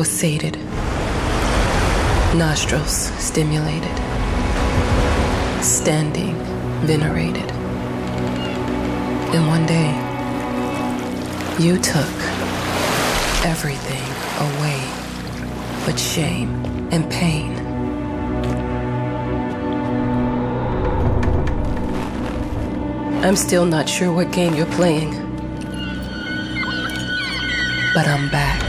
was sated, nostrils stimulated, standing venerated. And one day, you took everything away but shame and pain. I'm still not sure what game you're playing, but I'm back.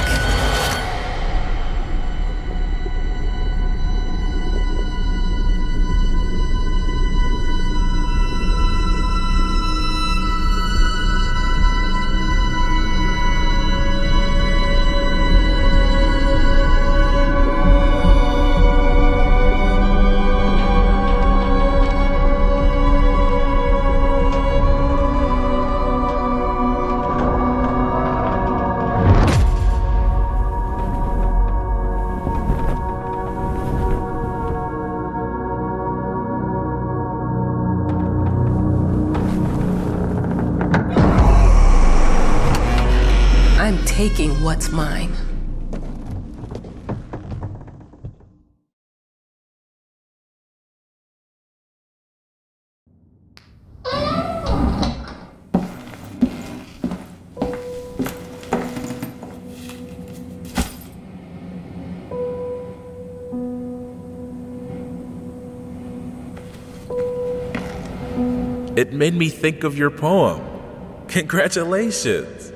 I'm taking what's mine. It made me think of your poem. Congratulations.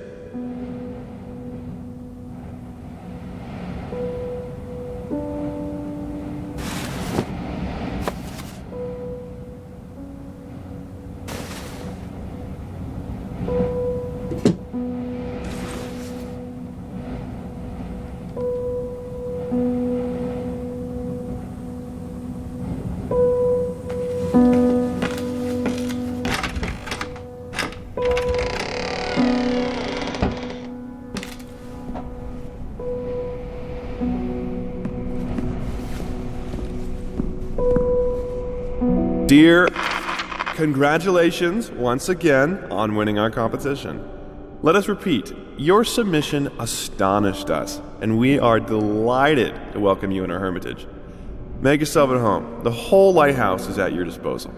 Dear, congratulations once again on winning our competition. Let us repeat, your submission astonished us, and we are delighted to welcome you in our hermitage. Make yourself at home. The whole lighthouse is at your disposal.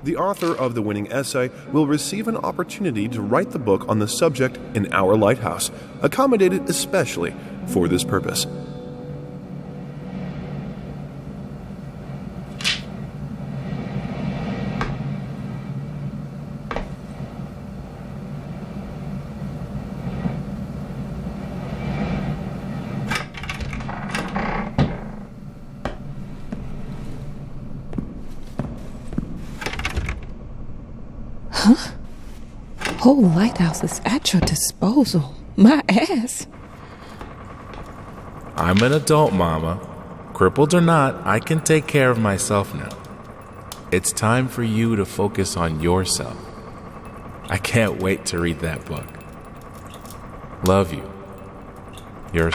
The author of the winning essay will receive an opportunity to write the book on the subject in our lighthouse, accommodated especially for this purpose. Huh? Whole lighthouse is at your disposal. My ass. I'm an adult, Mama. Crippled or not, I can take care of myself now. It's time for you to focus on yourself. I can't wait to read that book. Love you. Yours.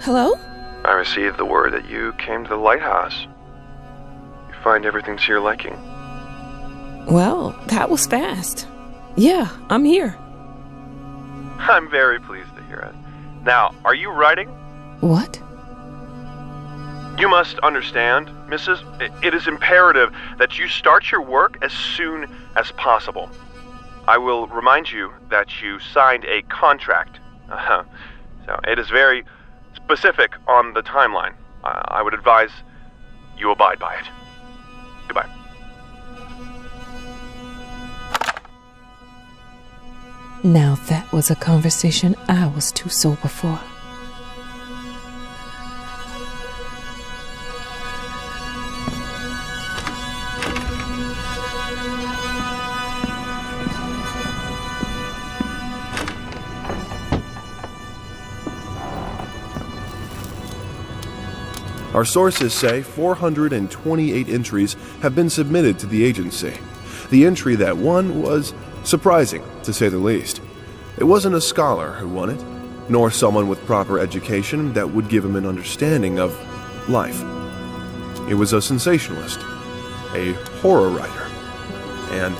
Hello? I received the word that you came to the lighthouse. You find everything to your liking. Well, that was fast. Yeah, I'm here. I'm very pleased to hear it. Now, are you writing? What? You must understand, Mrs., it is imperative that you start your work as soon as possible. I will remind you that you signed a contract. So it is very specific on the timeline. I would advise you abide by it. Goodbye. Now that was a conversation I was too sober for. Our sources say 428 entries have been submitted to the agency. The entry that won was surprising, to say the least. It wasn't a scholar who won it, nor someone with proper education that would give him an understanding of life. It was a sensationalist, a horror writer, and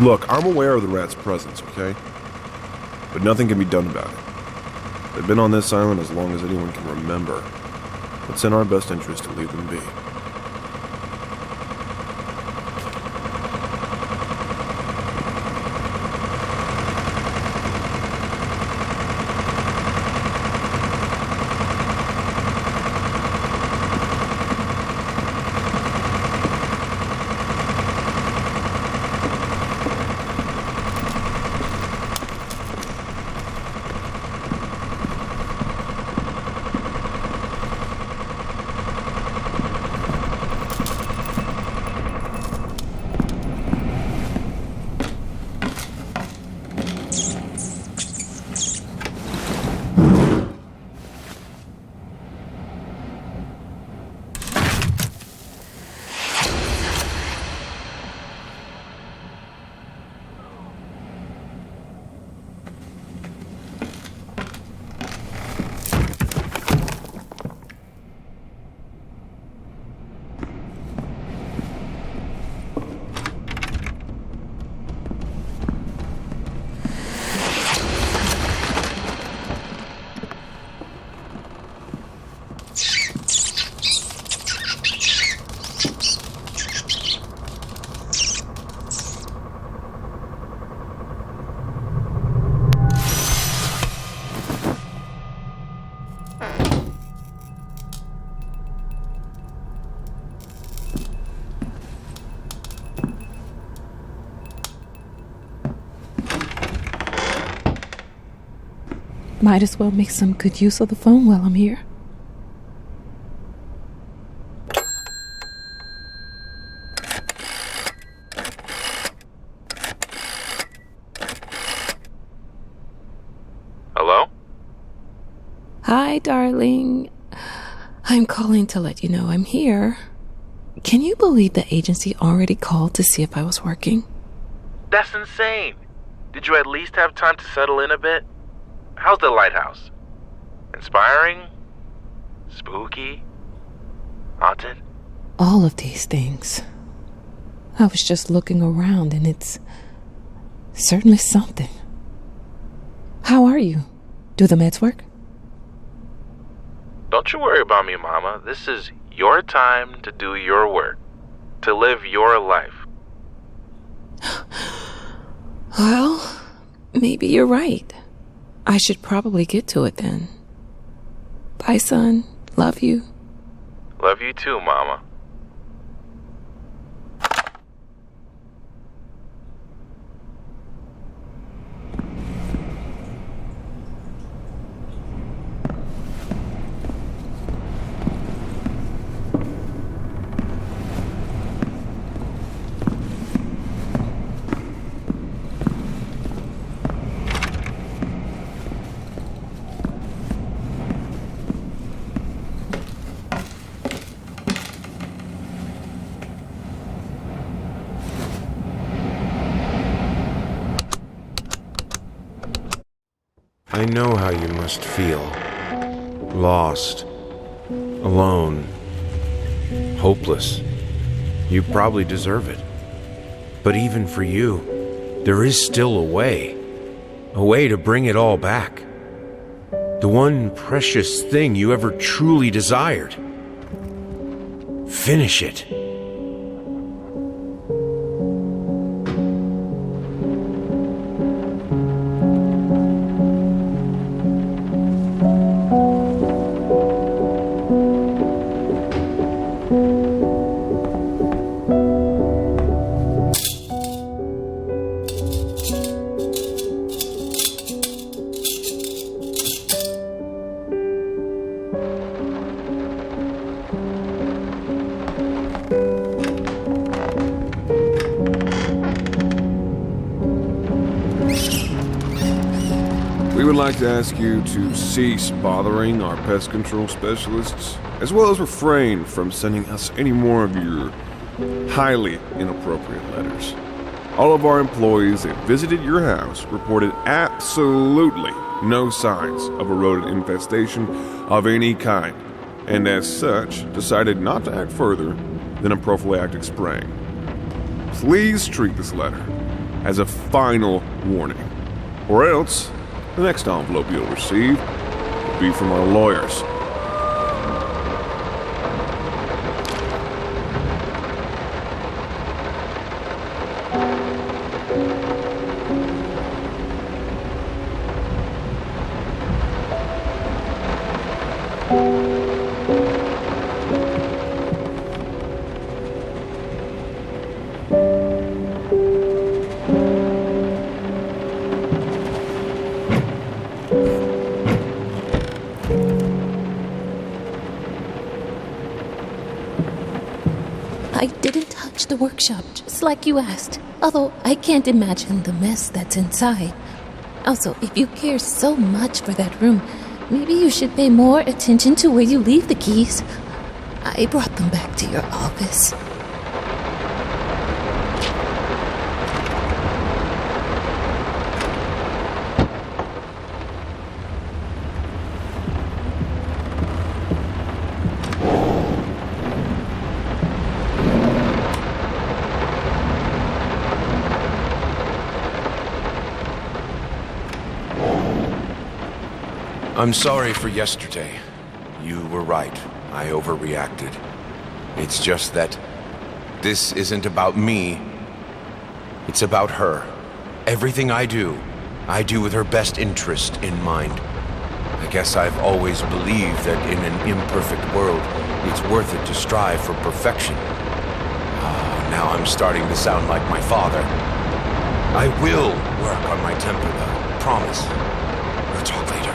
look, I'm aware of the rat's presence, okay? But nothing can be done about it. They've been on this island as long as anyone can remember. It's in our best interest to leave them be. Might as well make some good use of the phone while I'm here. Hello? Hi, darling. I'm calling to let you know I'm here. Can you believe the agency already called to see if I was working? That's insane. Did you at least have time to settle in a bit? How's the lighthouse? Inspiring? Spooky? Haunted? All of these things. I was just looking around and it's certainly something. How are you? Do the meds work? Don't you worry about me, Mama. This is your time to do your work, to live your life. Well, maybe you're right. I should probably get to it then. Bye, son. Love you. Love you too, Mama. I know how you must feel. Lost. Alone. Hopeless. You probably deserve it. But even for you, there is still a way. A way to bring it all back. The one precious thing you ever truly desired. Finish it. We would like to ask you to cease bothering our pest control specialists, as well as refrain from sending us any more of your highly inappropriate letters. All of our employees that visited your house reported absolutely no signs of a rodent infestation of any kind, and as such, decided not to act further than a prophylactic spraying. Please treat this letter as a final warning, or else the next envelope you'll receive will be from our lawyers. I didn't touch the workshop, just like you asked. Although I can't imagine the mess that's inside. Also, if you care so much for that room, maybe you should pay more attention to where you leave the keys. I brought them back to your office. I'm sorry for yesterday. You were right. I overreacted. It's just that this isn't about me. It's about her. Everything I do with her best interest in mind. I guess I've always believed that in an imperfect world, it's worth it to strive for perfection. Now I'm starting to sound like my father. I will work on my temper, though. Promise. We'll talk later.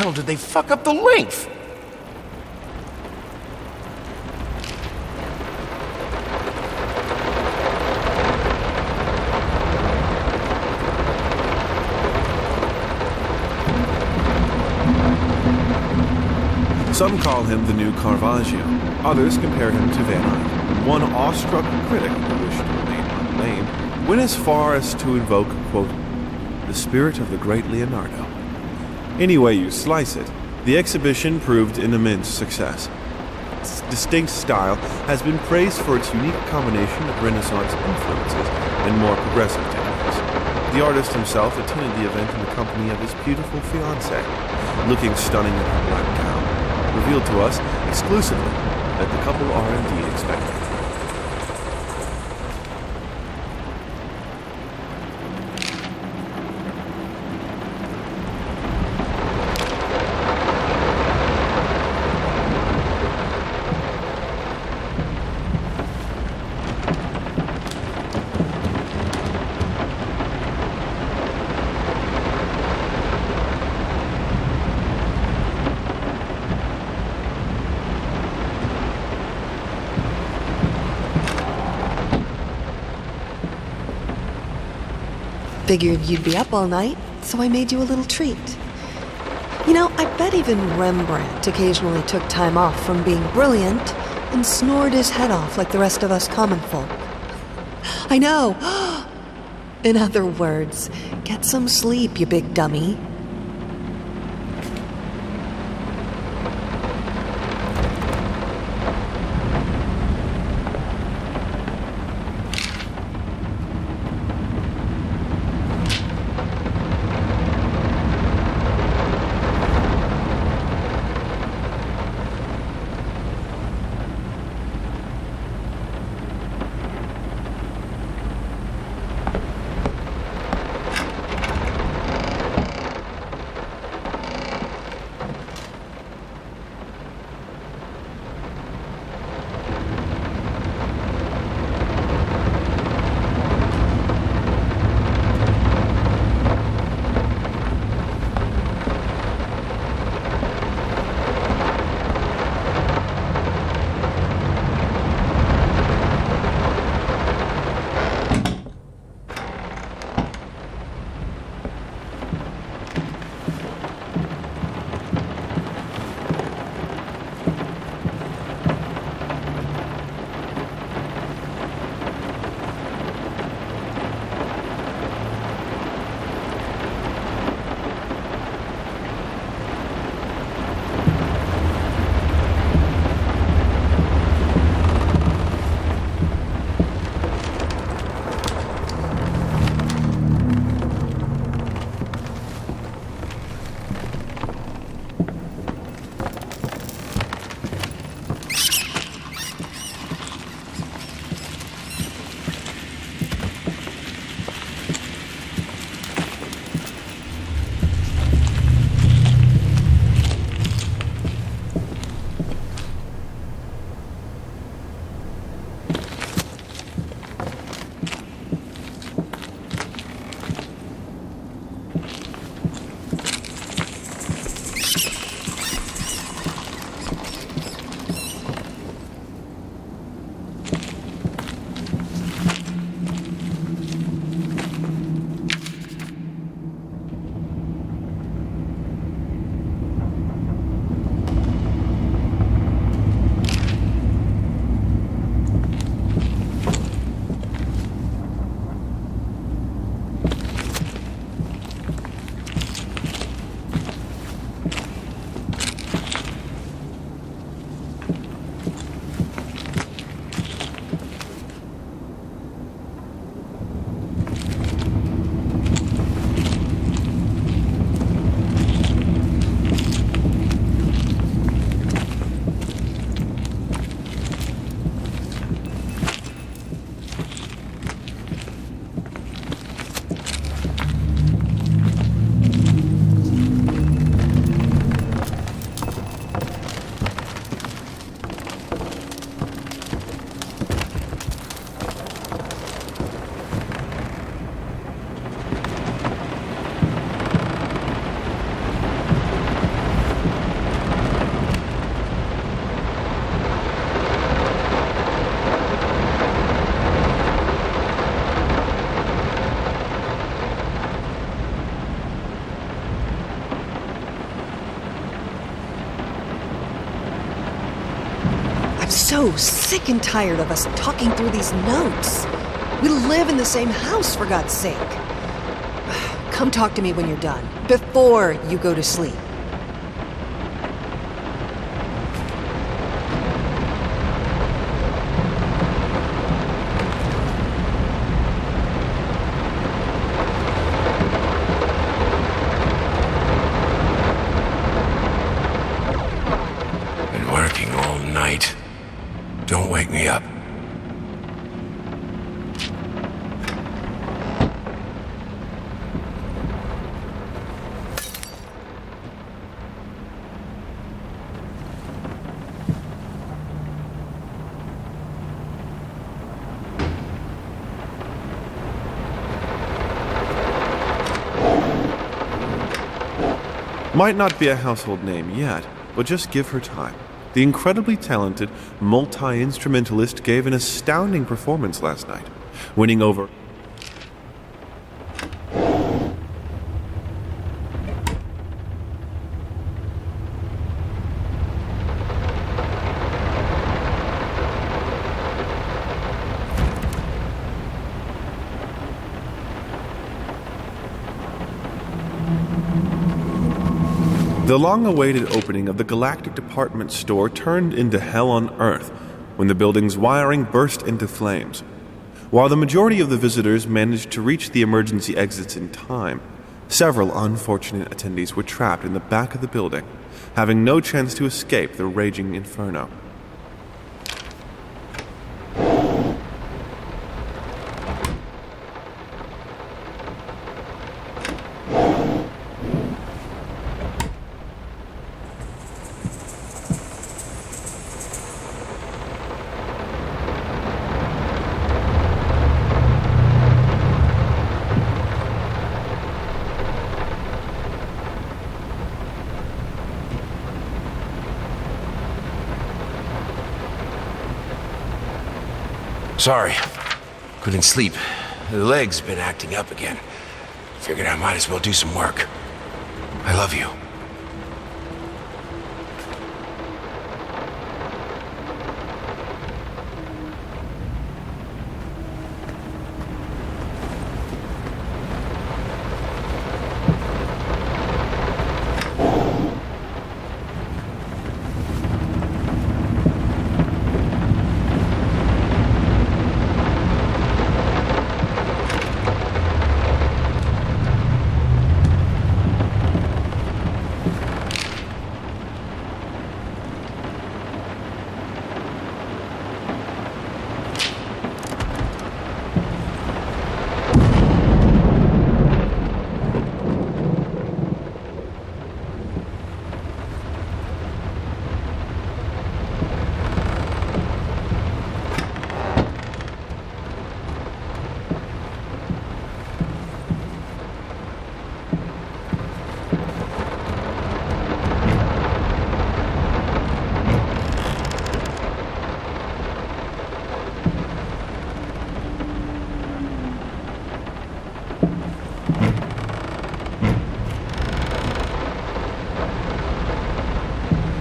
How did they fuck up the length? Some call him the new Caravaggio. Others compare him to Van Eyck. One awestruck critic who wished to remain unnamed went as far as to invoke, quote, the spirit of the great Leonardo. Any way you slice it, the exhibition proved an immense success. Its distinct style has been praised for its unique combination of Renaissance influences and more progressive techniques. The artist himself attended the event in the company of his beautiful fiancée, looking stunning in her black gown, revealed to us exclusively that the couple are indeed expecting. Figured you'd be up all night, so I made you a little treat. You know, I bet even Rembrandt occasionally took time off from being brilliant and snored his head off like the rest of us common folk. I know! In other words, get some sleep, you big dummy. so sick and tired of us talking through these notes. We live in the same house, for God's sake. Come talk to me when you're done, before you go to sleep. Been working all night. Don't wake me up. Might not be a household name yet, but just give her time. The incredibly talented multi-instrumentalist gave an astounding performance last night, winning over... The long-awaited opening of the Galactic Department Store turned into hell on Earth when the building's wiring burst into flames. While the majority of the visitors managed to reach the emergency exits in time, several unfortunate attendees were trapped in the back of the building, having no chance to escape the raging inferno. Sorry. Couldn't sleep. The leg's been acting up again. Figured I might as well do some work. I love you.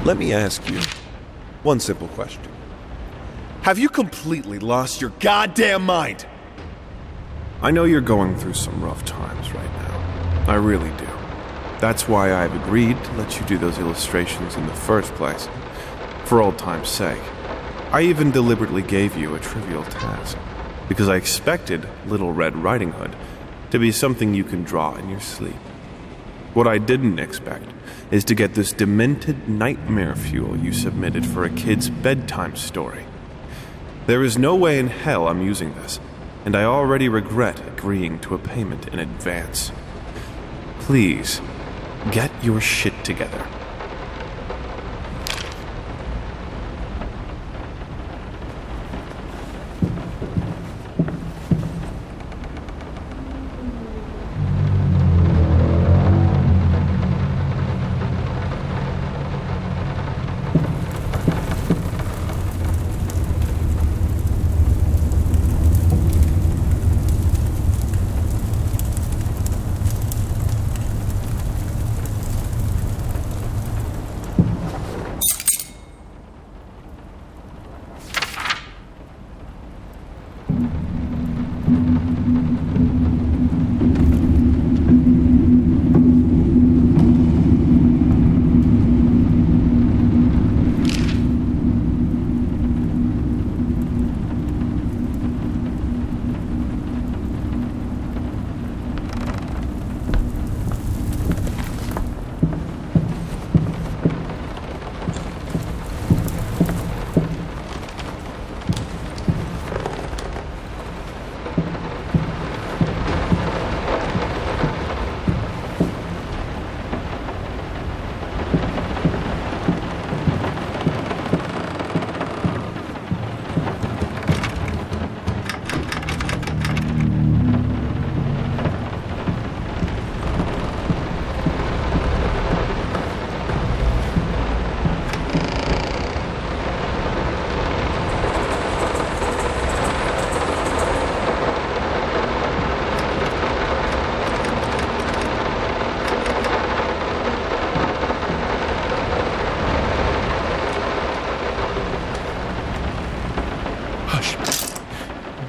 Let me ask you one simple question. Have you completely lost your goddamn mind? I know you're going through some rough times right now. I really do. That's why I've agreed to let you do those illustrations in the first place. For old time's sake. I even deliberately gave you a trivial task, because I expected Little Red Riding Hood to be something you can draw in your sleep. What I didn't expect is to get this demented nightmare fuel you submitted for a kid's bedtime story. There is no way in hell I'm using this, and I already regret agreeing to a payment in advance. Please, get your shit together.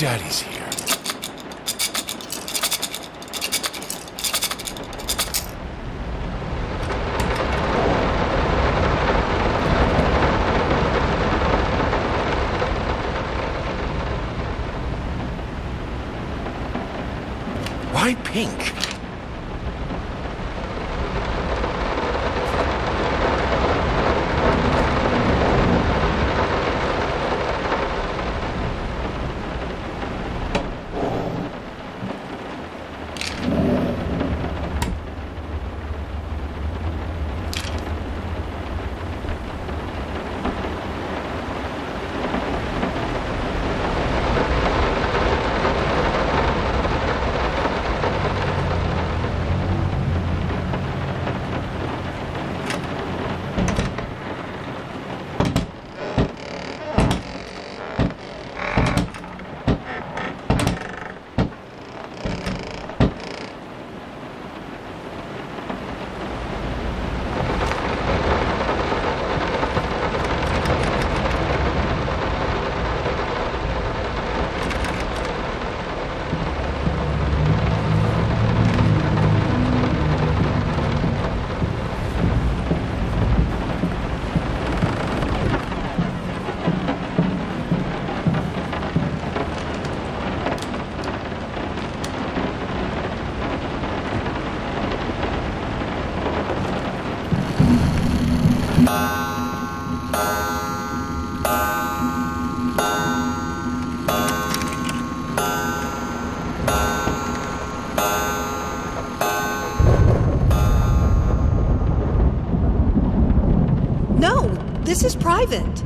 Daddy's here. Why pink? No, this is private.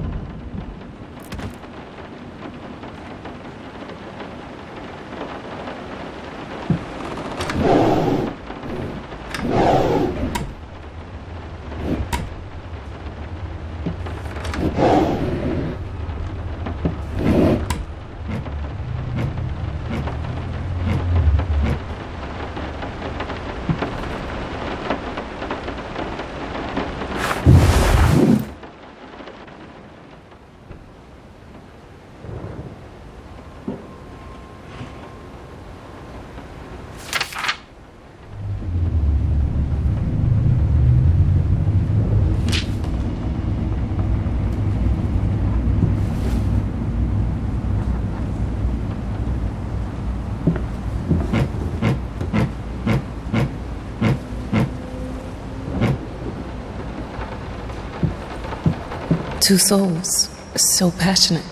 Two souls, so passionate,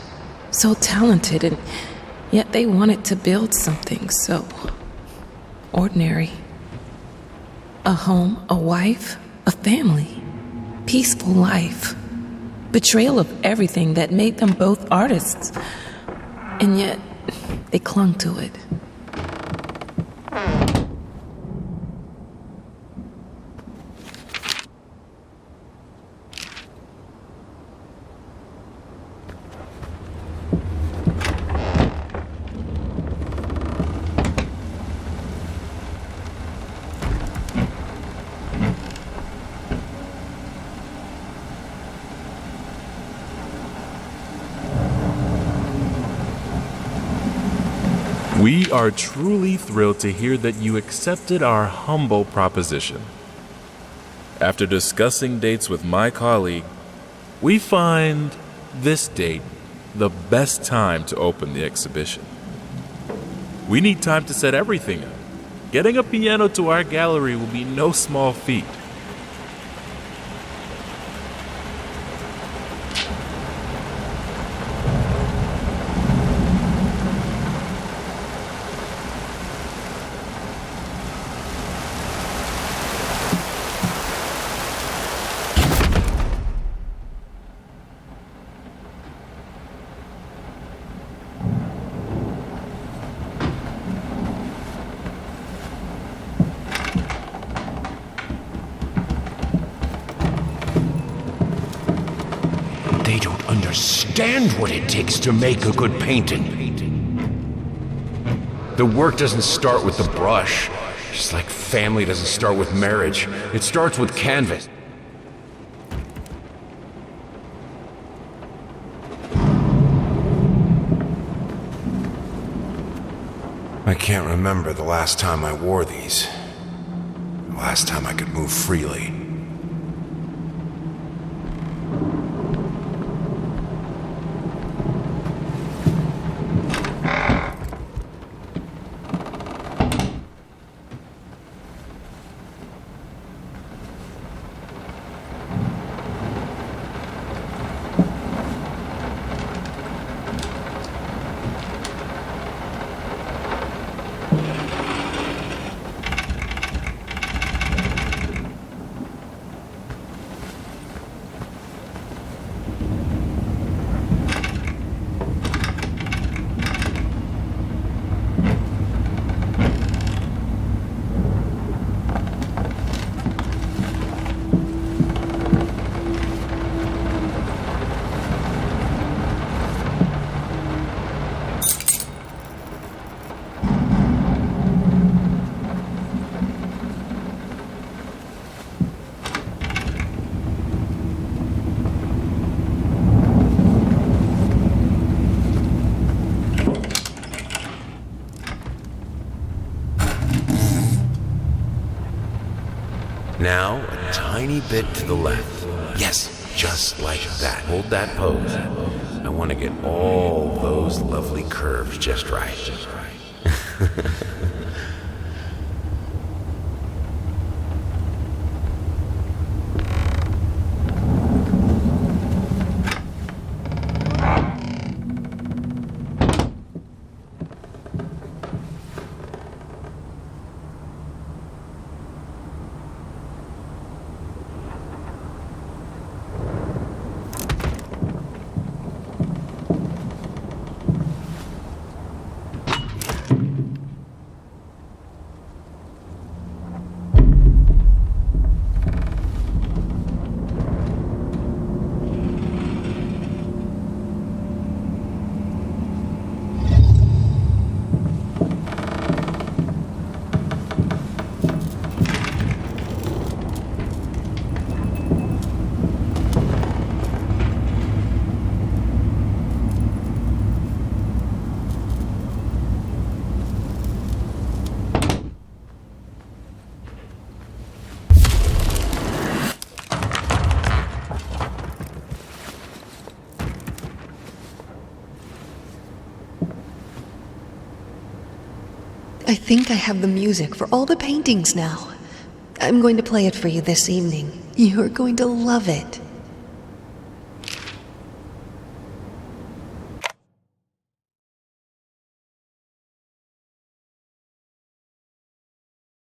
so talented, and yet they wanted to build something so ordinary. A home, a wife, a family, peaceful life. Betrayal of everything that made them both artists, and yet they clung to it. We are truly thrilled to hear that you accepted our humble proposition. After discussing dates with my colleague, we find this date the best time to open the exhibition. We need time to set everything up. Getting a piano to our gallery will be no small feat. They don't understand what it takes to make a good painting. The work doesn't start with the brush, just like family doesn't start with marriage. It starts with canvas. I can't remember the last time I wore these. The last time I could move freely. Now, a tiny bit to the left. Yes, just like that. Hold that pose. I want to get all those lovely curves just right. I think I have the music for all the paintings now. I'm going to play it for you this evening. You're going to love it.